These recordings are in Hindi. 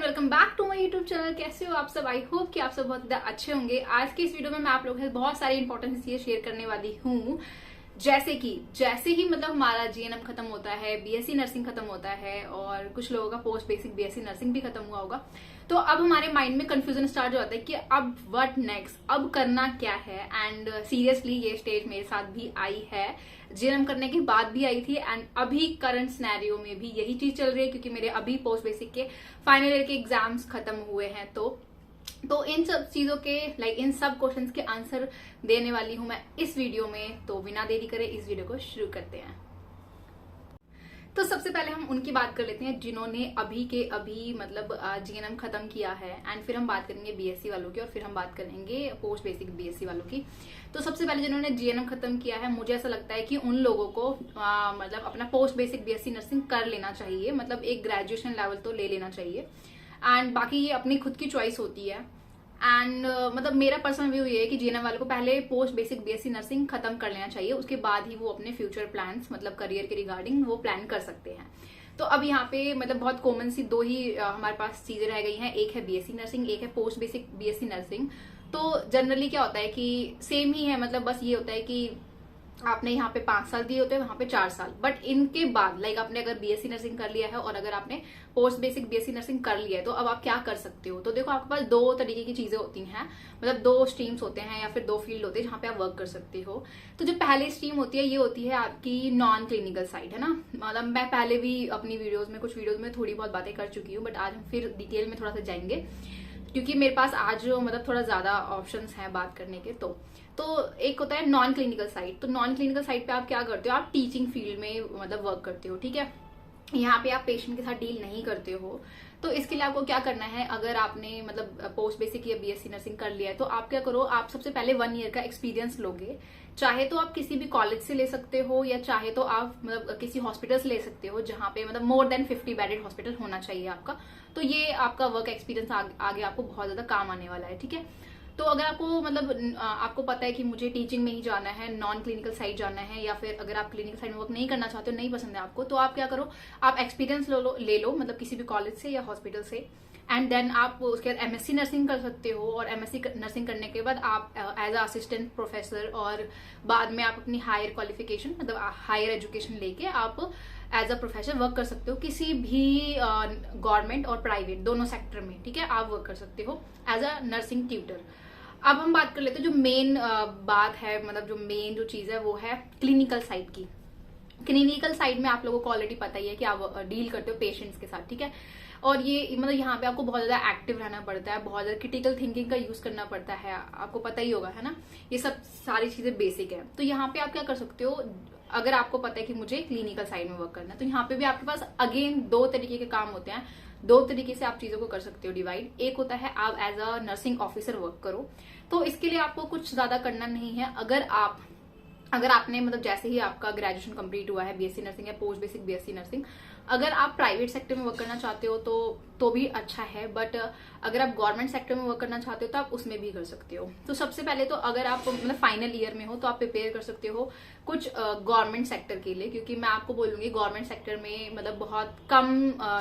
And welcome back to my YouTube channel. कैसे हो आप सब? आई होप कि आप सब बहुत ज्यादा अच्छे होंगे। आज के इस वीडियो में मैं आप लोगों के साथ बहुत सारी इंपॉर्टेंट चीजें शेयर करने वाली हूँ। जैसे ही मतलब हमारा जीएनएम खत्म होता है, बीएससी नर्सिंग खत्म होता है और कुछ लोगों का पोस्ट बेसिक बीएससी नर्सिंग भी खत्म हुआ होगा, तो अब हमारे माइंड में कंफ्यूजन स्टार्ट हो जाता है कि अब व्हाट नेक्स्ट, अब करना क्या है। एंड सीरियसली ये स्टेज मेरे साथ भी आई है, जीएनएम करने के बाद भी आई थी एंड अभी करंट सिनेरियो में भी यही चीज चल रही है, क्योंकि मेरे अभी पोस्ट बेसिक के फाइनल ईयर के एग्जाम्स खत्म हुए हैं। तो इन सब चीजों के इन सब क्वेश्चंस के आंसर देने वाली हूं मैं इस वीडियो में। तो बिना देरी करे इस वीडियो को शुरू करते हैं। तो सबसे पहले हम उनकी बात कर लेते हैं जिन्होंने अभी के अभी मतलब जीएनएम खत्म किया है, एंड फिर हम बात करेंगे बीएससी वालों की और फिर हम बात करेंगे पोस्ट बेसिक बीएससी वालों की। तो सबसे पहले जिन्होंने जीएनएम खत्म किया है, मुझे ऐसा लगता है कि उन लोगों को मतलब अपना पोस्ट बेसिक बीएससी नर्सिंग कर लेना चाहिए, मतलब एक ग्रेजुएशन लेवल तो ले लेना चाहिए। एंड बाकी ये अपनी खुद की चॉइस होती है। एंड मतलब मेरा पर्सनल व्यू ये है कि जीएनएम वालों को पहले पोस्ट बेसिक बीएससी नर्सिंग खत्म कर लेना चाहिए, उसके बाद ही वो अपने फ्यूचर प्लान्स मतलब करियर के रिगार्डिंग वो प्लान कर सकते हैं। तो अब यहाँ पे मतलब बहुत कॉमन सी दो ही हमारे पास चीजें रह गई हैं, एक है बीएससी नर्सिंग, एक है पोस्ट बेसिक बीएससी नर्सिंग। तो जनरली क्या होता है कि सेम ही है, मतलब बस ये होता है कि आपने यहाँ पे 5 साल दिए होते हैं, वहां पे 4 साल। बट इनके बाद आपने अगर बीएससी नर्सिंग कर लिया है और अगर आपने पोस्ट बेसिक बीएससी नर्सिंग कर लिया है, तो अब आप क्या कर सकते हो। तो देखो, आपके पास दो तरीके की चीजें होती हैं, मतलब दो स्ट्रीम्स होते हैं या फिर दो फील्ड होते हैं जहाँ पे आप वर्क कर सकते हो। तो जो पहली स्ट्रीम होती है ये होती है आपकी नॉन क्लिनिकल साइड, है ना। मतलब मैं पहले भी अपनी वीडियोज में कुछ वीडियोज में थोड़ी बहुत बातें कर चुकी हूँ, बट आज हम फिर डिटेल में थोड़ा सा जाएंगे क्योंकि मेरे पास आज मतलब थोड़ा ज्यादा ऑप्शंस हैं बात करने के। तो एक होता है नॉन क्लिनिकल साइड। तो नॉन क्लिनिकल साइड पे आप क्या करते हो, आप टीचिंग फील्ड में मतलब वर्क करते हो, ठीक है। यहाँ पे आप पेशेंट के साथ डील नहीं करते हो। तो इसके लिए आपको क्या करना है, अगर आपने मतलब पोस्ट बेसिक या बीएससी नर्सिंग कर लिया है, तो आप क्या करो, आप सबसे पहले 1 ईयर का एक्सपीरियंस लोगे। चाहे तो आप किसी भी कॉलेज से ले सकते हो या चाहे तो आप मतलब किसी हॉस्पिटल से ले सकते हो जहां पे मतलब मोर देन 50 बेडेड हॉस्पिटल होना चाहिए आपका। तो ये आपका वर्क एक्सपीरियंस आगे आपको बहुत ज्यादा काम आने वाला है, ठीक है। तो अगर आपको मतलब आपको पता है कि मुझे टीचिंग में ही जाना है, नॉन क्लिनिकल साइड जाना है, या फिर अगर आप क्लिनिकल साइड में वर्क नहीं करना चाहते हो, नहीं पसंद है आपको, तो आप क्या करो, आप एक्सपीरियंस ले लो मतलब किसी भी कॉलेज से या हॉस्पिटल से। एंड देन आप उसके बाद एमएससी नर्सिंग कर सकते हो, और एमएससी नर्सिंग करने के बाद आप एज अ असिस्टेंट प्रोफेसर और बाद में आप अपनी हायर क्वालिफिकेशन मतलब हायर एजुकेशन लेके आप एज अ प्रोफेसर वर्क कर सकते हो किसी भी गवर्नमेंट और प्राइवेट दोनों सेक्टर में, ठीक है। आप वर्क कर सकते हो एज अ नर्सिंग ट्यूटर। अब हम बात कर लेते हैं जो मेन बात है, मतलब जो मेन जो चीज है वो है क्लिनिकल साइड की। क्लिनिकल साइड में आप लोगों को ऑलरेडी पता ही है कि आप डील करते हो पेशेंट्स के साथ, ठीक है। और ये मतलब यहाँ पे आपको बहुत ज्यादा एक्टिव रहना पड़ता है, बहुत ज्यादा क्रिटिकल थिंकिंग का यूज करना पड़ता है, आपको पता ही होगा, है ना। ये सब सारी चीजें बेसिक है। तो यहाँ पे आप क्या कर सकते हो, अगर आपको पता है कि मुझे क्लिनिकल साइड में वर्क करना है, तो यहाँ पे भी आपके पास अगेन 2 तरीके के काम होते हैं। 2 तरीके से आप चीजों को कर सकते हो डिवाइड। एक होता है आप as a nursing officer work करो। तो इसके लिए आपको कुछ ज्यादा करना नहीं है। अगर आपने मतलब जैसे ही आपका ग्रेजुएशन कंप्लीट हुआ है बीएससी नर्सिंग या पोस्ट बेसिक बीएससी नर्सिंग, अगर आप प्राइवेट सेक्टर में वर्क करना चाहते हो तो भी अच्छा है, बट अगर आप गवर्नमेंट सेक्टर में वर्क करना चाहते हो तो आप उसमें भी कर सकते हो। तो सबसे पहले तो अगर आप मतलब फाइनल ईयर में हो तो आप प्रिपेयर कर सकते हो कुछ गवर्नमेंट सेक्टर के लिए, क्योंकि मैं आपको बोलूंगी गवर्नमेंट सेक्टर में मतलब बहुत कम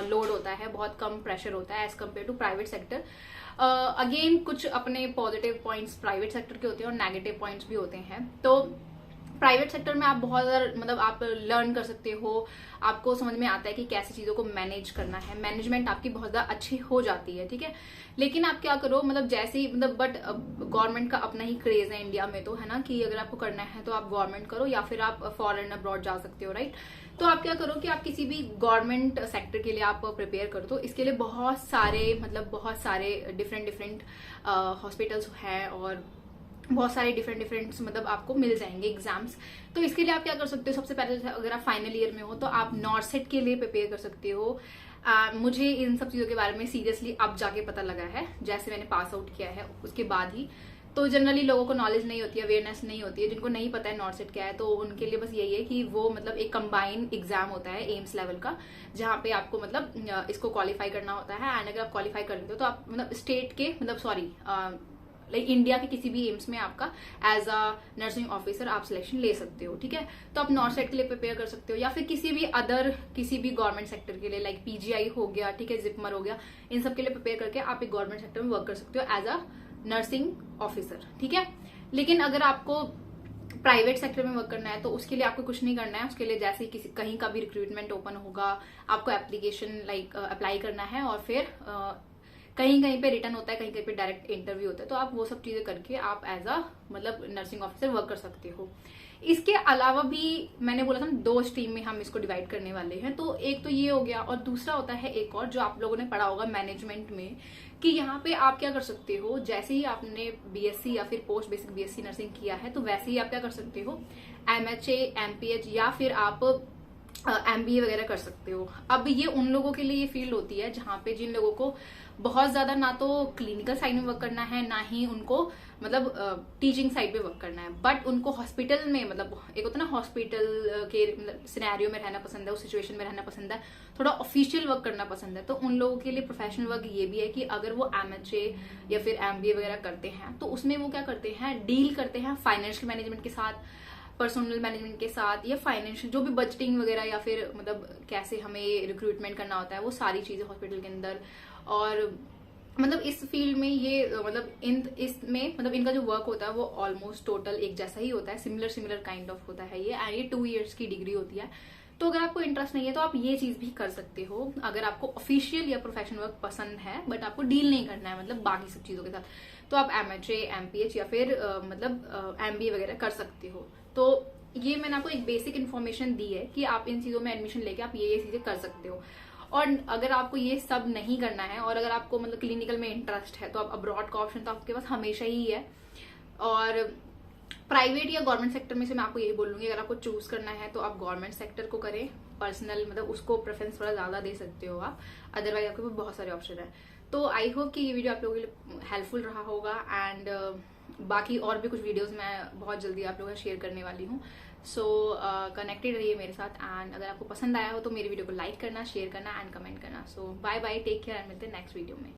लोड होता है, बहुत कम प्रेशर होता है as compare to private sector. Again कुछ अपने पॉजिटिव पॉइंट्स प्राइवेट सेक्टर के होते हैं और नेगेटिव पॉइंट्स भी होते हैं। तो प्राइवेट सेक्टर में आप बहुत ज्यादा मतलब आप लर्न कर सकते हो, आपको समझ में आता है कि कैसे चीजों को मैनेज करना है, मैनेजमेंट आपकी बहुत ज्यादा अच्छी हो जाती है, ठीक है। लेकिन आप क्या करो, मतलब जैसे ही मतलब बट गवर्नमेंट का अपना ही क्रेज है इंडिया में, तो है ना, कि अगर आपको करना है तो आप गवर्नमेंट करो या फिर आप फॉरेन अब्रॉड जा सकते हो, राइट। तो आप क्या करो कि आप किसी भी गवर्नमेंट सेक्टर के लिए आप प्रिपेयर करो। तो इसके लिए बहुत सारे डिफरेंट हॉस्पिटल्स हैं और बहुत सारे डिफरेंट मतलब आपको मिल जाएंगे एग्जाम्स। तो इसके लिए आप क्या कर सकते हो, सबसे पहले अगर आप फाइनल ईयर में हो तो आप नॉर्सेट के लिए प्रिपेयर कर सकते हो। मुझे इन सब चीजों के बारे में सीरियसली अब जाके पता लगा है, जैसे मैंने पास आउट किया है उसके बाद ही। तो जनरली लोगों को नॉलेज नहीं होती है, अवेयरनेस नहीं होती है। जिनको नहीं पता है नॉर्सेट क्या है, तो उनके लिए बस यही है कि वो मतलब एक कंबाइंड एग्जाम होता है एम्स लेवल का, जहाँ पे आपको मतलब इसको क्वालिफाई करना होता है। एंड अगर आप क्वालिफाई कर लेते हो तो आप मतलब स्टेट के मतलब लाइक इंडिया के किसी भी एम्स में आपका एज अ नर्सिंग ऑफिसर आप सिलेक्शन ले सकते हो, ठीक है। तो आप नॉर्थ सेट के लिए प्रिपेयर कर सकते हो या फिर किसी भी गवर्नमेंट सेक्टर के लिए, लाइक पीजीआई हो गया, ठीक है, जिपमर हो गया, इन सब के लिए प्रिपेयर करके आप एक गवर्नमेंट सेक्टर में वर्क कर सकते हो एज अ नर्सिंग ऑफिसर, ठीक है। लेकिन अगर आपको प्राइवेट सेक्टर में वर्क करना है तो उसके लिए आपको कुछ नहीं करना है। उसके लिए जैसे ही कहीं का भी रिक्रूटमेंट ओपन होगा, आपको एप्लीकेशन अप्लाई करना है और फिर कहीं कहीं पे रिटर्न होता है, कहीं कहीं पे डायरेक्ट इंटरव्यू होता है। तो आप वो सब चीजें करके आप as a nursing officer work कर सकते हो। इसके अलावा भी मैंने बोला था 2 स्ट्रीम में हम इसको डिवाइड करने वाले हैं। तो एक तो ये हो गया, और दूसरा होता है एक और जो आप लोगों ने पढ़ा होगा मैनेजमेंट में, कि यहाँ पे आप क्या कर सकते हो, जैसे ही आपने बीएससी या फिर पोस्ट बेसिक बीएससी नर्सिंग किया है तो वैसे ही आप क्या कर सकते हो, एमएचए, एमपीएच या फिर आप एमबीए वगैरह कर सकते हो। अब ये उन लोगों के लिए ये फील्ड होती है जहाँ पे जिन लोगों को बहुत ज्यादा ना तो क्लिनिकल साइड में वर्क करना है, ना ही उनको टीचिंग साइड पे वर्क करना है, बट उनको हॉस्पिटल में एक होता है ना, हॉस्पिटल के सिनेरियो में रहना पसंद है, उस सिचुएशन में रहना पसंद है, थोड़ा ऑफिशियल वर्क करना पसंद है। तो उन लोगों के लिए प्रोफेशनल वर्क ये भी है कि अगर वो एमएचए या फिर एमबीए वगैरह करते हैं तो उसमें वो क्या करते हैं, डील करते हैं फाइनेंशियल मैनेजमेंट के साथ, पर्सनल मैनेजमेंट के साथ, या फाइनेंशियल जो भी बजटिंग वगैरह, या फिर कैसे हमें रिक्रूटमेंट करना होता है, वो सारी चीजें हॉस्पिटल के अंदर। और इस फील्ड में ये इसमें इनका जो वर्क होता है वो ऑलमोस्ट टोटल एक जैसा ही होता है, सिमिलर काइंड ऑफ होता है ये, एंड ये 2 years की डिग्री होती है। तो अगर आपको इंटरेस्ट नहीं है तो आप ये चीज भी कर सकते हो, अगर आपको ऑफिशियल या प्रोफेशनल वर्क पसंद है बट आपको डील नहीं करना है बाकी सब चीजों के साथ, तो आप एमएचए, एमपीएच या फिर एमबीए वगैरह कर सकते हो। तो ये मैंने आपको एक बेसिक इन्फॉर्मेशन दी है कि आप इन चीजों में एडमिशन लेके आप ये चीजें कर सकते हो। और अगर आपको ये सब नहीं करना है और अगर आपको क्लिनिकल में इंटरेस्ट है तो आप अब्रॉड का ऑप्शन तो आपके पास हमेशा ही है। और प्राइवेट या गवर्नमेंट सेक्टर में से मैं आपको यही बोलूंगी, अगर आपको चूज करना है तो आप गवर्नमेंट सेक्टर को करें, पर्सनल उसको प्रेफरेंस थोड़ा ज्यादा दे सकते हो आप, अदरवाइज आपके पास बहुत सारे ऑप्शन है। तो आई होप कि ये वीडियो आप लोगों के लिए हेल्पफुल रहा होगा, एंड बाकी और भी कुछ वीडियोस मैं बहुत जल्दी आप लोगों से शेयर करने वाली हूँ। सो कनेक्टेड रहिए मेरे साथ, एंड अगर आपको पसंद आया हो तो मेरी वीडियो को लाइक करना, शेयर करना एंड कमेंट करना। So bye bye, take care and मिलते हैं नेक्स्ट वीडियो में।